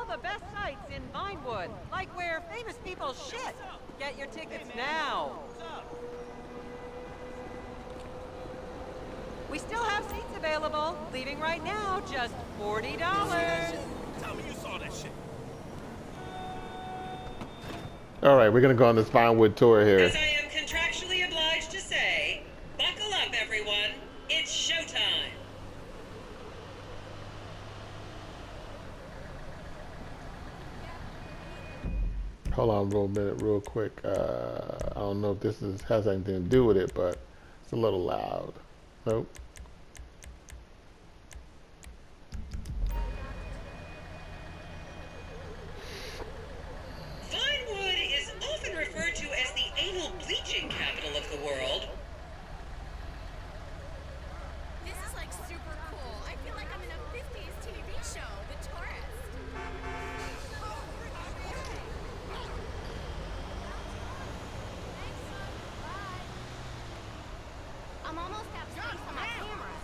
of the best sights in Vinewood, like where famous people shit. Get your tickets now. We still have seats available. Leaving right now, just $40. Tell me you saw that shit. All right, we're gonna go on this Vinewood tour here. As I am contractually obliged to say, buckle up, everyone. It's showtime. Hold on a little minute, real quick. I don't know if this has anything to do with it, but it's a little loud. Nope. Vinewood is often referred to as the anal bleaching capital of the world. This is like super cool. I feel like I'm in a 50s TV show, The Tourist. I'm almost out of space on my camera.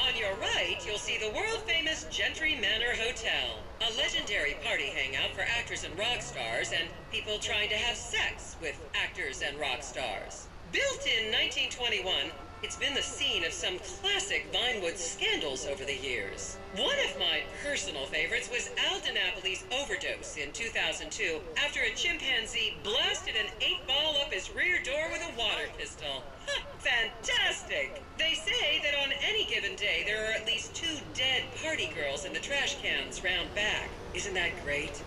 On your right, you'll see the world-famous Gentry Manor Hotel, a legendary party hangout for actors and rock stars and people trying to have sex with actors and rock stars. Built in 1921, it's been the scene of some classic Vinewood scandals over the years. One of my personal favorites was Al DiNapoli's overdose in 2002 after a chimpanzee blasted an 8-ball up his rear door with a water pistol. Fantastic! They say that on any given day there are at least 2 dead party girls in the trash cans round back. Isn't that great?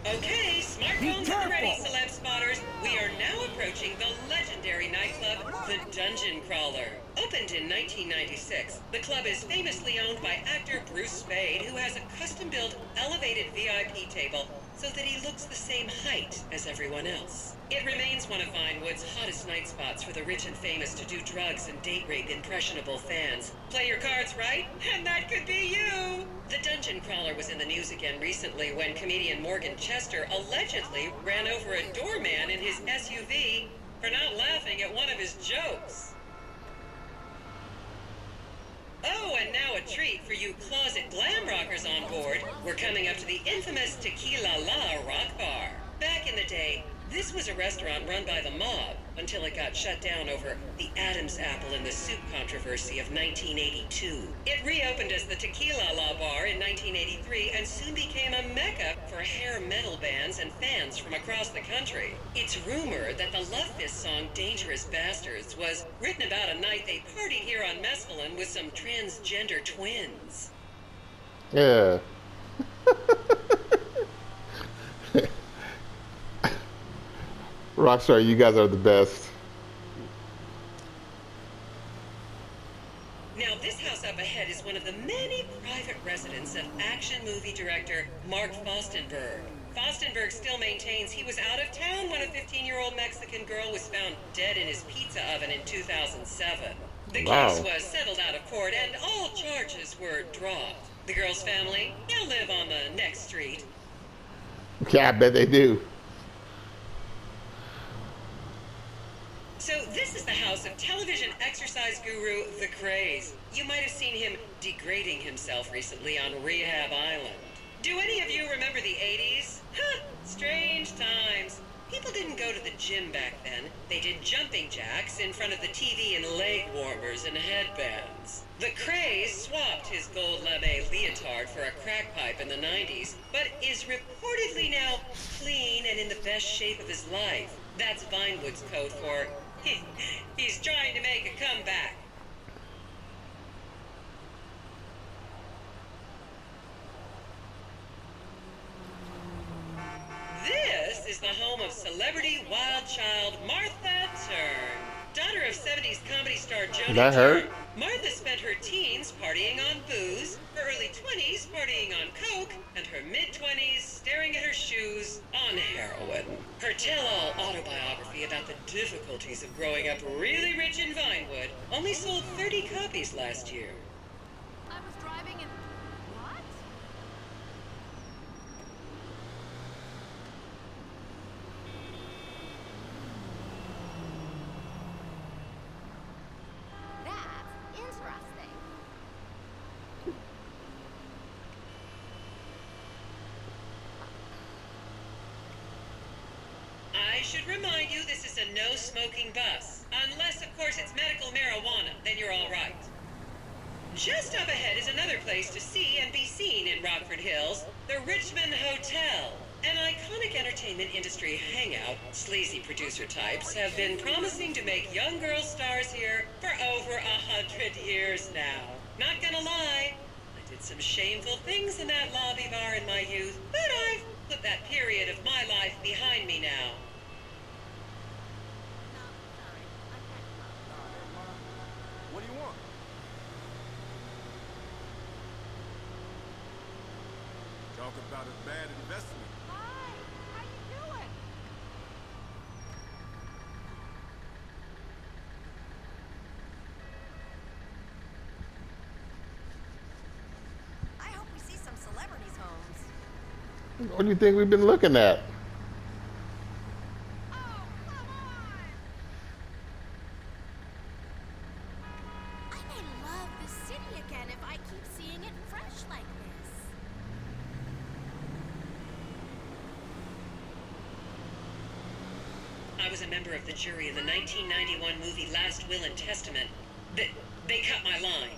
Okay, smartphones at the ready, celeb spotters. We are now approaching the legendary nightclub, the Dungeon Crawler. Opened in 1996, the club is famously owned by actor Bruce Spade, who has a custom-built elevated VIP table so that he looks the same height as everyone else. It remains one of Vinewood's hottest night spots for the rich and famous to do drugs and date rape impressionable fans. Play your cards right, and that could be you! The Dungeon Crawler was in the news again recently when comedian Morgan Chester allegedly ran over a doorman in his SUV for not laughing at one of his jokes. Oh, and now a treat for you closet glam rockers on board. We're coming up to the infamous Tequila La Rock Bar. Back in the day, this was a restaurant run by the mob until it got shut down over the Adam's apple in the soup controversy of 1982. It reopened as the Tequila La Bar in 1983 and soon became a mecca for hair metal bands and fans from across the country. It's rumored that the Love Fist song Dangerous Bastards was written about a night they partied here on Mescaline with some transgender twins. Yeah. Rockstar, you guys are the best. Now, this house up ahead is one of the many private residences of action movie director Mark Fostenberg. Fostenberg still maintains he was out of town when a 15-year-old Mexican girl was found dead in his pizza oven in 2007. The case was settled out of court and all charges were dropped. The girl's family now live on the next street. Yeah, I bet they do. So this is the house of television exercise guru The Craze. You might have seen him degrading himself recently on Rehab Island. Do any of you remember the 80s? Strange times. People didn't go to the gym back then. They did jumping jacks in front of the TV and leg warmers and headbands. The Craze swapped his gold lame leotard for a crack pipe in the 90s, but is reportedly now clean and in the best shape of his life. That's Vinewood's code for he's trying to make a comeback. This is the home of celebrity wild child Martha Turn. Daughter of 70s comedy star Joni Turn, Martha spent her teens partying on booze, her early 20s partying on coke, and her mid-20s staring at her shoes on heroin. Her tell-all autobiography about the difficulties of growing up really rich in Vinewood only sold 30 copies last year. I was driving and... What? That's interesting. should remind you this is a no-smoking bus. Unless, of course, it's medical marijuana, then you're all right. Just up ahead is another place to see and be seen in Rockford Hills, the Richmond Hotel. An iconic entertainment industry hangout, sleazy producer types have been promising to make young girl stars here for over 100 years now. Not gonna lie, I did some shameful things in that lobby bar in my youth, but I've put that period of my life behind me now. What do you want? Talk about a bad investment. Hi, how you doing? I hope we see some celebrities' homes. What do you think we've been looking at? Oh, come on! I may love the city again if I keep seeing it fresh like this. I was a member of the jury in the 1991 movie Last Will and Testament. They cut my line.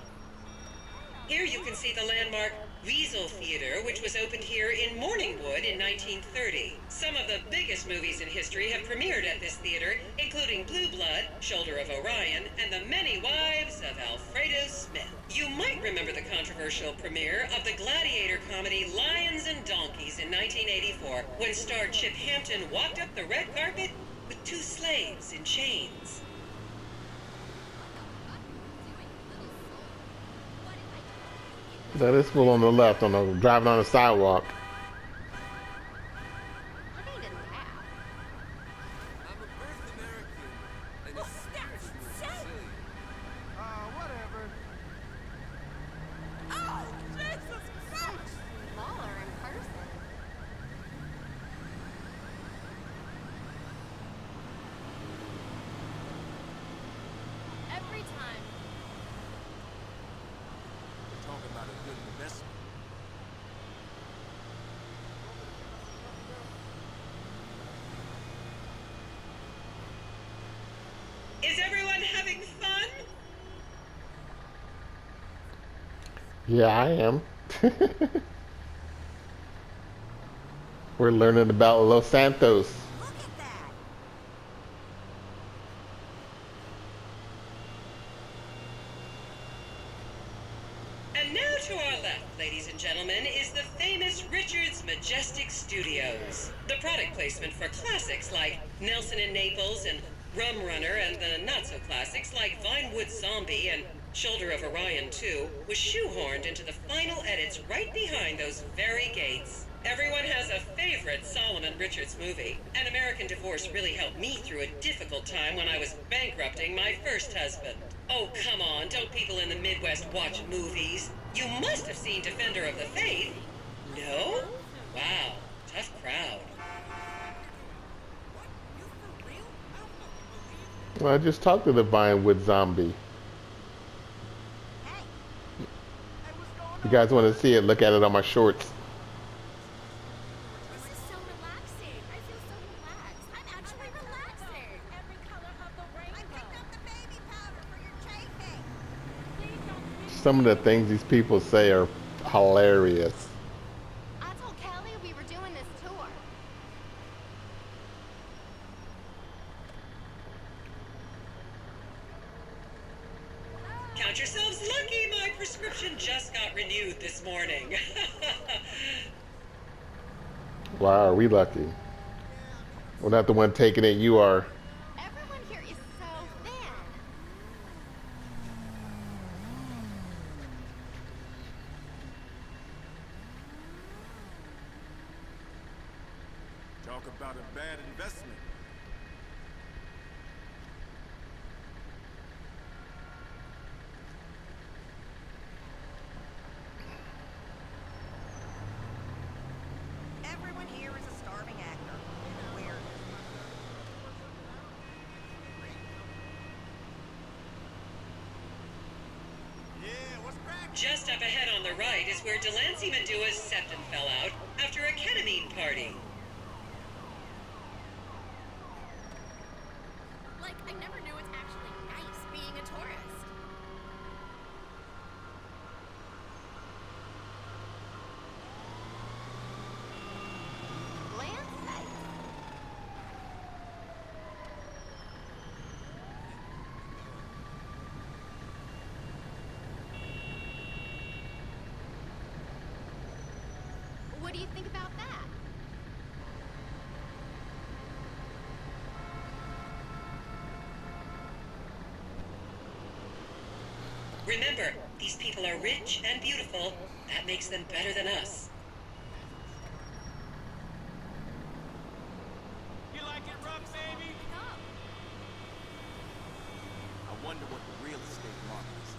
Here you can see the landmark Weasel Theater, which was opened here in Morningwood in 1930. Some of the biggest movies in history have premiered at this theater, including Blue Blood, Shoulder of Orion, and The Many Wives of Alfredo Smith. You might remember the controversial premiere of the gladiator comedy Lions and Donkeys in 1984, when star Chip Hampton walked up the red carpet with two slaves in chains. Now this fool on the left, driving on the sidewalk. I need a nap. I'm a birth American, and What's it's that say? whatever. Oh, Jesus Christ! Smaller in person. Every time. Talk about a good investment. Is everyone having fun? Yeah, I am. We're learning about Los Santos. Look at that. And now to our left, ladies and gentlemen, is the famous Richards Majestic Studios. The product placement for classics like Nelson and Naples and Rum Runner, and the not-so-classics like Vinewood Zombie and Shoulder of Orion 2 was shoehorned into the final edits right behind those very gates. Everyone has a favorite Solomon Richards movie. An American Divorce really helped me through a difficult time when I was bankrupting my first husband. Oh, come on, don't people in the Midwest watch movies? You must have seen Defender of the Faith. No? Wow, tough crowd. Well, I just talked to the Vinewood Zombie. Hey, You guys want to see it? Look at it on my shorts. this is so relaxing. I feel so relaxed. I'm actually relaxing. Every color of the rainbow. I picked up the baby powder for your chafing. Please don't. Some of the things these people say are hilarious. I told Kelly we were doing this tour. Count yourselves lucky, my prescription just got renewed this morning. Wow, are we lucky? We're not the one taking it, you are. Everyone here is so thin. Talk about a bad investment. Everyone here is a starving actor. Weird. Yeah, what's cracking? Just up ahead on the right is where Delancey Medua's septum fell out after a ketamine party. What do you think about that? Remember, these people are rich and beautiful. That makes them better than us. You like it rough, baby? I wonder what the real estate market is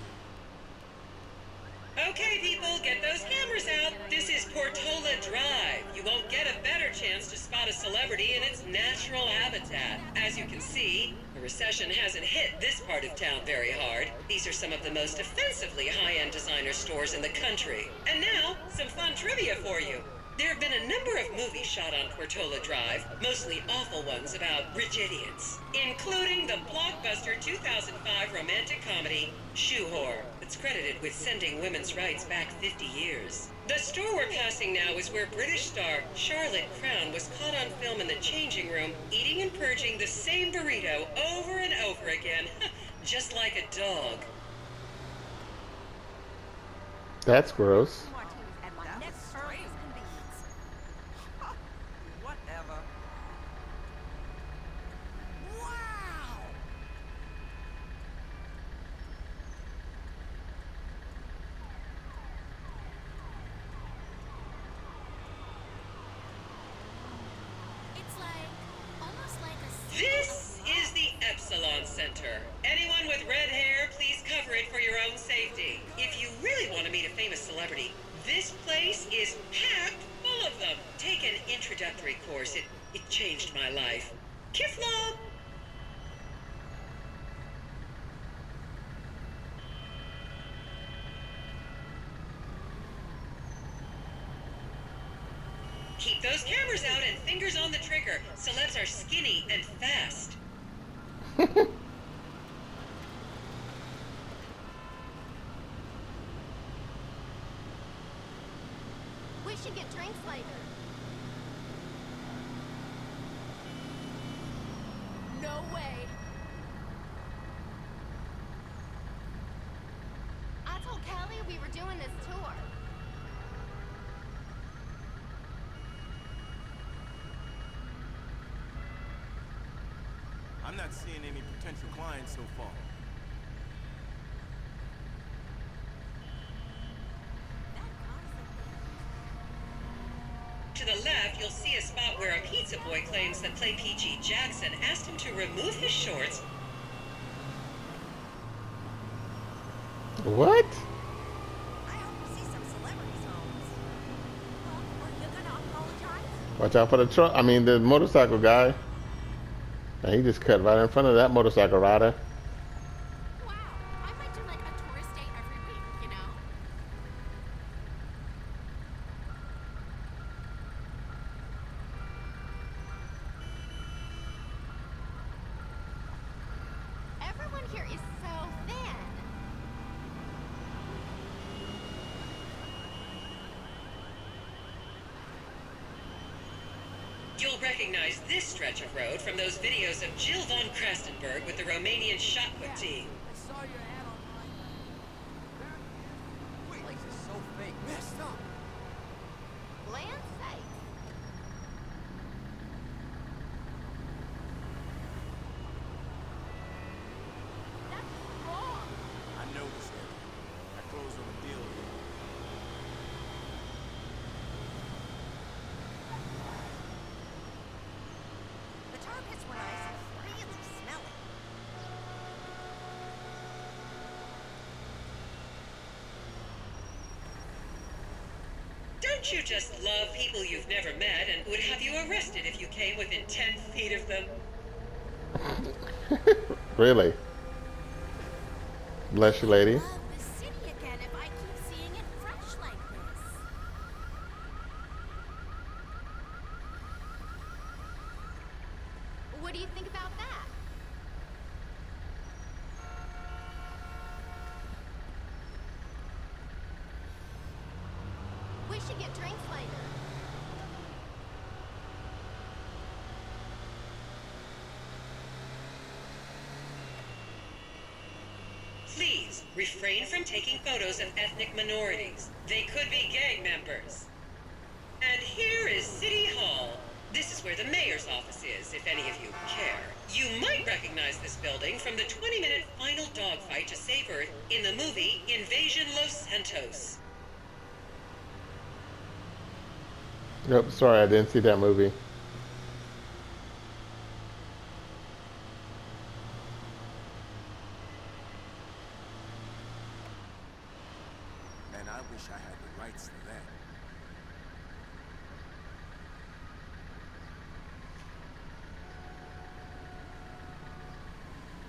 here. Okay, people, get those cameras out. This is Portola Drive. You won't get a better chance to spot a celebrity in its natural habitat. As you can see, the recession hasn't hit this part of town very hard. These are some of the most offensively high-end designer stores in the country. And now, some fun trivia for you. There have been a number of movies shot on Portola Drive, mostly awful ones about rich idiots, including the blockbuster 2005 romantic comedy, Shoe Whore, that's credited with sending women's rights back 50 years. The store we're passing now is where British star Charlotte Crown was caught on film in the changing room, eating and purging the same burrito over and over again, just like a dog. That's gross. Martinis at my next earliest convenience. Whatever. Wow! It's like almost like a This is the Epsilon Center. Anyone with red hair, please cover it for your own safety. If you really want to meet a famous celebrity, this place is packed full of them. Take an introductory course. It changed my life. Kifla! Keep those cameras out and fingers on the trigger. Celebs are skinny and fast. We should get drinks later. No way. I told Kelly we were doing this tour. I'm not seeing any potential clients so far. To the left, you'll see a spot where a pizza boy claims that Play PG Jackson asked him to remove his shorts. What? I hope we see some celebrities' homes. Well, are you gonna apologize? Watch out for the truck. I mean, the motorcycle guy. And he just cut right in front of that motorcycle rider. Wow, I might do like a tourist day every week, you know? Everyone here is so thin. You'll recognize this stretch of road from those videos of Jill von Krastenberg with the Romanian shot put team. I saw your ad online. Wait, place is so fake. Messed up. Land sakes. That's wrong. I noticed that. I closed on a deal here. The tar pits were nice and really smelly. Don't you just love people you've never met and would have you arrested if you came within 10 feet of them? Really? Bless you, lady. Love the city again if I keep seeing it fresh like this. What do you think about that? We should get drinks later. Please, refrain from taking photos of ethnic minorities. They could be gang members. And mayor's office is, if any of you care. You might recognize this building from the 20-minute final dogfight to save Earth in the movie Invasion Los Santos. Nope, sorry, I didn't see that movie. Man, I wish I had the rights to that.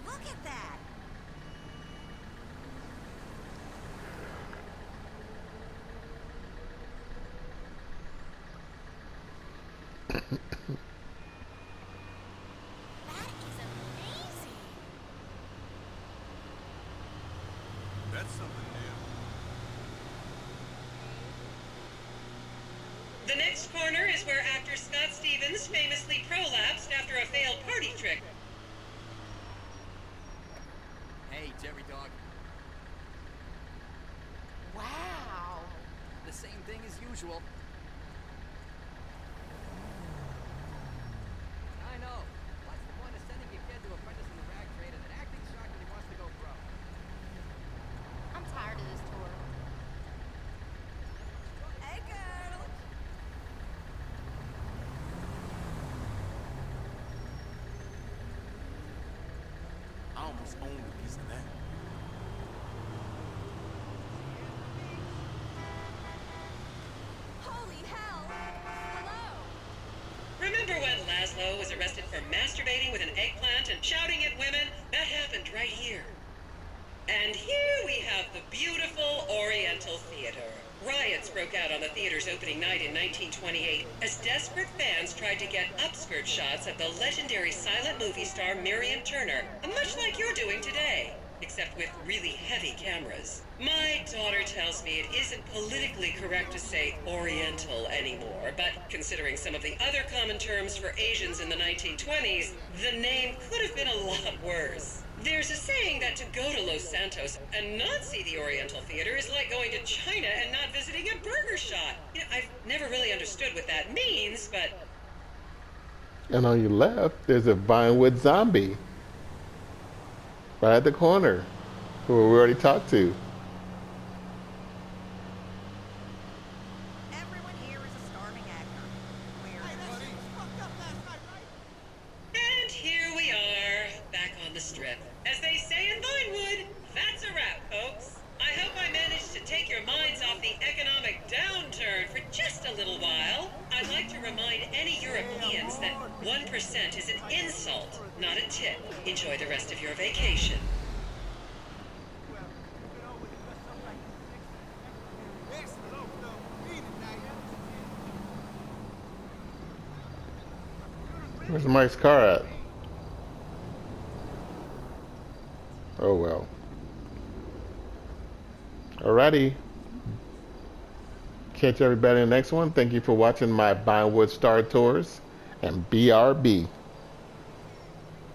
Look at that. That is amazing. That's something new. The next corner is where actor Scott Stevens famously prolapsed after a failed party trick. Hey, Jerry Dog. Wow. The same thing as usual. I know. What's the point of sending your kid to apprentice in the rag trade and then acting shocked when he wants to go pro? I'm tired of this tour. Hey, girl. I almost owned a piece of that. Holy hell. Hello. Remember when Laszlo was arrested for masturbating with an eggplant and shouting at women? That happened right here. And here we have the beautiful Oriental Theater. Riots broke out on the theater's opening night in 1928 as desperate fans tried to get upskirt shots of the legendary silent movie star Miriam Turner, much like you're doing today, except with really heavy cameras. My daughter tells me it isn't politically correct to say Oriental anymore, but considering some of the other common terms for Asians in the 1920s, the name could have been a lot worse. There's a saying that to go to Los Santos and not see the Oriental Theater is like going to China and not visiting a burger shop. You know, I've never really understood what that means, but And on your left, there's a Vinewood zombie. Right at the corner. Who we already talked to. Everyone here is a starving actor. We're and here we are, back on the strip. As they say in Vinewood, that's a wrap, folks. I hope I managed to take your minds off the economic downturn for just a little while. I'd like to remind any Europeans that 1% is an insult, not a tip. Enjoy the rest of your vacation. Where's Mike's car at? Oh well. Alrighty. Catch everybody in the next one. Thank you for watching my Vinewood Star Tours and BRB.